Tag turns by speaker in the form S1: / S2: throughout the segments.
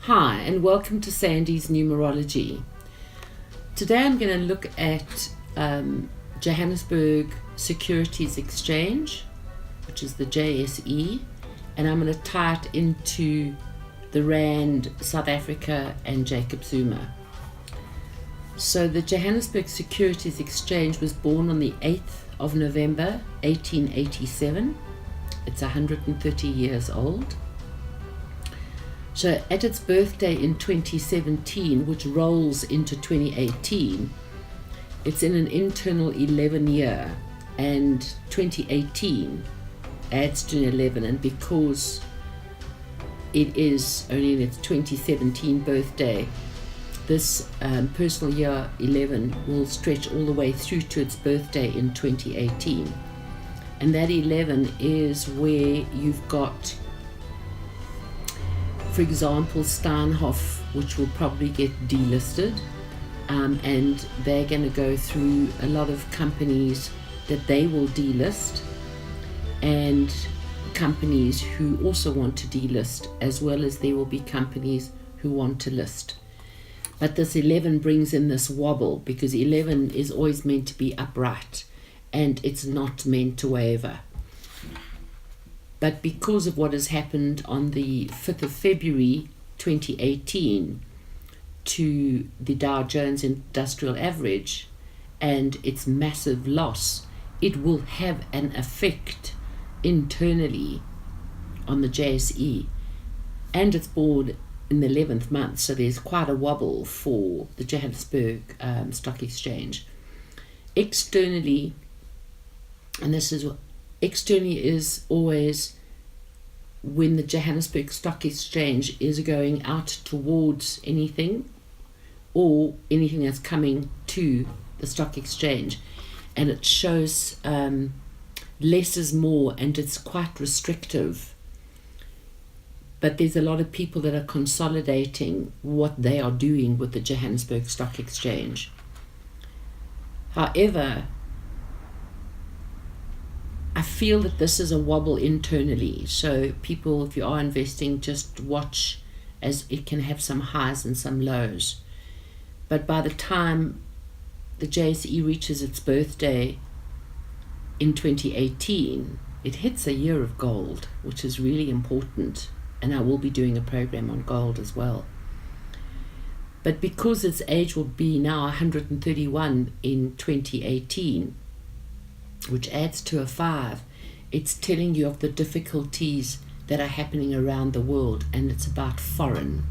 S1: Hi, and welcome to Sandy's Numerology. Today I'm going to look at Johannesburg Securities Exchange, which is the JSE, and I'm going to tie it into the Rand, South Africa, and Jacob Zuma. So the Johannesburg Securities Exchange was born on the 8th of November 1887. It's 130 years old. So at its birthday in 2017, which rolls into 2018, it's in an internal 11 year, and 2018 adds to an 11, and because it is only in its 2017 birthday, this personal year 11 will stretch all the way through to its birthday in 2018. And that 11 is where you've got, for example, Steinhoff, which will probably get delisted, and they're going to go through a lot of companies that they will delist, and companies who also want to delist, as well as there will be companies who want to list. But this 11 brings in this wobble, because 11 is always meant to be upright, and it's not meant to waver. But because of what has happened on the 5th of February 2018 to the Dow Jones Industrial Average and its massive loss, it will have an effect internally on the JSE. And it's born in the 11th month, so there's quite a wobble for the Johannesburg Stock Exchange. Externally, and this is what externally is always when the Johannesburg Stock Exchange is going out towards anything or anything that's coming to the stock exchange, and it shows less is more, and it's quite restrictive. But there's a lot of people that are consolidating what they are doing with the Johannesburg Stock Exchange. However, I feel that this is a wobble internally. So people, if you are investing, just watch, as it can have some highs and some lows. But by the time the JSE reaches its birthday in 2018, it hits a year of gold, which is really important. And I will be doing a program on gold as well. But because its age will be now 131 in 2018, which adds to a 5, it's telling you of the difficulties that are happening around the world, and it's about foreign.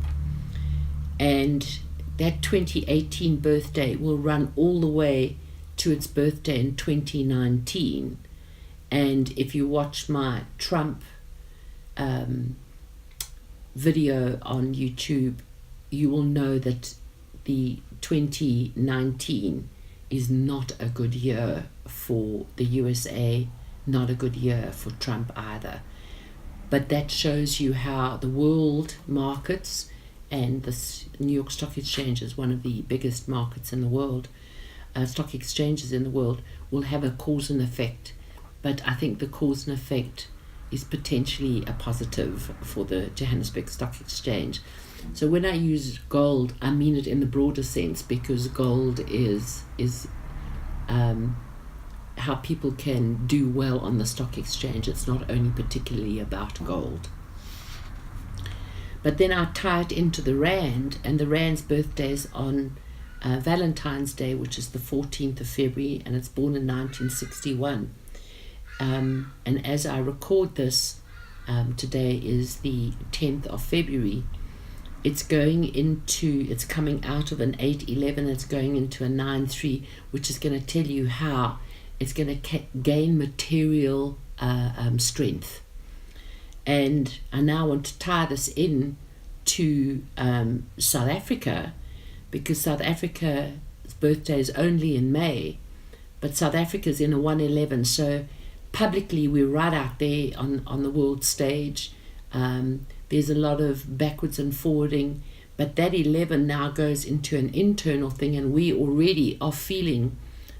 S1: And that 2018 birthday will run all the way to its birthday in 2019. And if you watch my Trump video on YouTube, you will know that the 2019 is not a good year for the USA, not a good year for Trump either. But that shows you how the world markets, and the New York Stock Exchange is one of the biggest markets in the world, stock exchanges in the world, will have a cause and effect. But I think the cause and effect is potentially a positive for the Johannesburg Stock Exchange. So when I use gold, I mean it in the broader sense, because gold is how people can do well on the stock exchange. It's not only particularly about gold. But then I tie it into the Rand, and the Rand's birthday is on Valentine's Day, which is the 14th of February, and it's born in 1961. And as I record this, today is the 10th of February. It's coming out of an 811, it's going into a 93, which is going to tell you how it's going to gain material strength. And I now want to tie this in to South Africa, because South Africa's birthday is only in May, but South Africa's in a 111, so publicly we're right out there on the world stage. There's a lot of backwards and forwarding, but that 11 now goes into an internal thing, and we already are feeling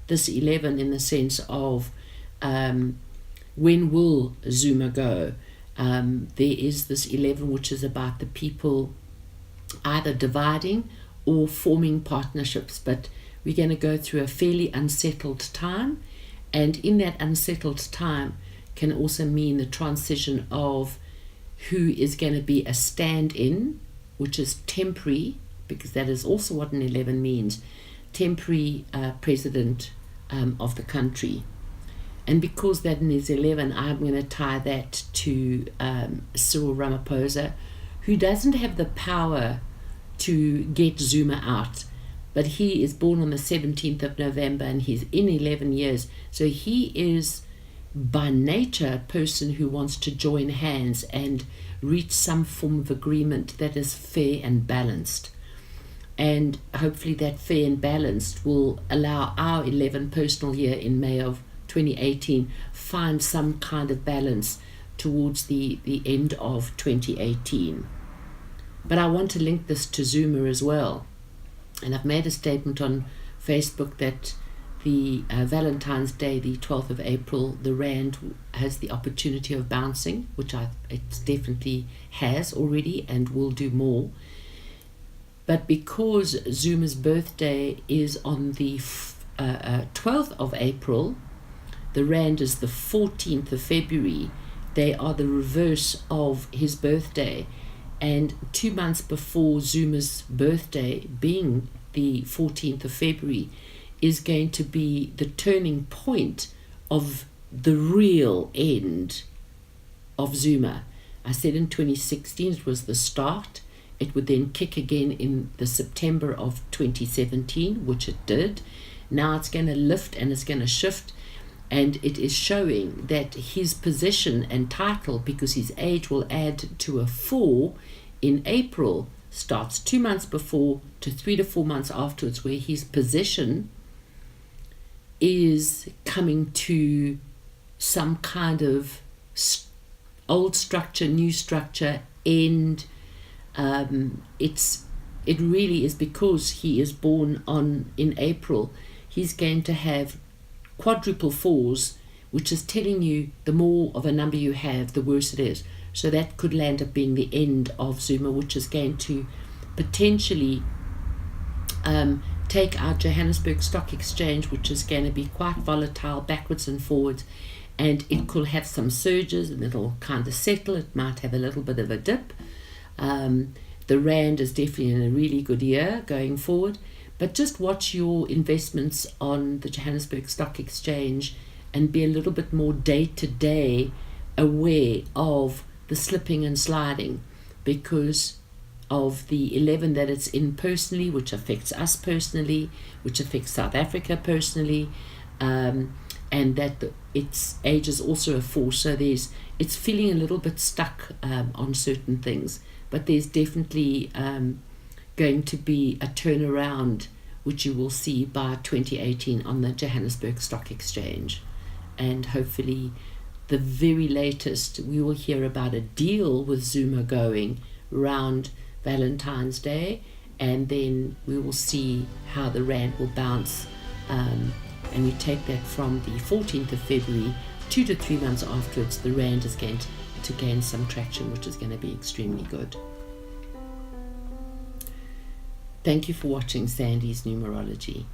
S1: this 11 in the sense of when will Zuma go? There is this 11 which is about the people either dividing or forming partnerships. But we're going to go through a fairly unsettled time, and in that unsettled time can also mean the transition of who is going to be a stand-in, which is temporary, because that is also what an 11 means, temporary president of the country. And because that is 11, I'm going to tie that to Cyril Ramaphosa, who doesn't have the power to get Zuma out, but he is born on the 17th of November and he's in 11 years. So he is by nature a person who wants to join hands and reach some form of agreement that is fair and balanced. And hopefully that fair and balanced will allow our 11 personal year in May of 2018 find some kind of balance towards the end of 2018. But I want to link this to Zuma as well. And I've made a statement on Facebook that the Valentine's Day, the 12th of April, the Rand has the opportunity of bouncing, which it definitely has already and will do more. But because Zuma's birthday is on the 12th of April, the Rand is the 14th of February. They are the reverse of his birthday. And 2 months before Zuma's birthday, being the 14th of February, is going to be the turning point of the real end of Zuma. I said in 2016 it was the start. It would then kick again in the September of 2017, which it did. Now it's going to lift and it's going to shift. And it is showing that his position and title, because his age will add to a 4 in April, starts 2 months before to 3 to 4 months afterwards, where his position is coming to some kind of old structure, new structure, and it really is because he is born in April. He's going to have quadruple 4s, which is telling you the more of a number you have, the worse it is. So that could land up being the end of Zuma, which is going to potentially take our Johannesburg Stock Exchange, which is going to be quite volatile, backwards and forwards, and it could have some surges and it'll kind of settle. It might have a little bit of a dip. The Rand is definitely in a really good year going forward. But just watch your investments on the Johannesburg Stock Exchange and be a little bit more day-to-day aware of the slipping and sliding, because of the 11 that it's in personally, which affects us personally, which affects South Africa personally, and that its age is also a 4. So it's feeling a little bit stuck on certain things. But there's definitely going to be a turnaround, which you will see by 2018 on the Johannesburg Stock Exchange. And hopefully the very latest, we will hear about a deal with Zuma going around Valentine's Day, and then we will see how the Rand will bounce. And we take that from the 14th of February, 2 to 3 months afterwards, the Rand is going to gain some traction, which is going to be extremely good. Thank you for watching Sandy's Numerology.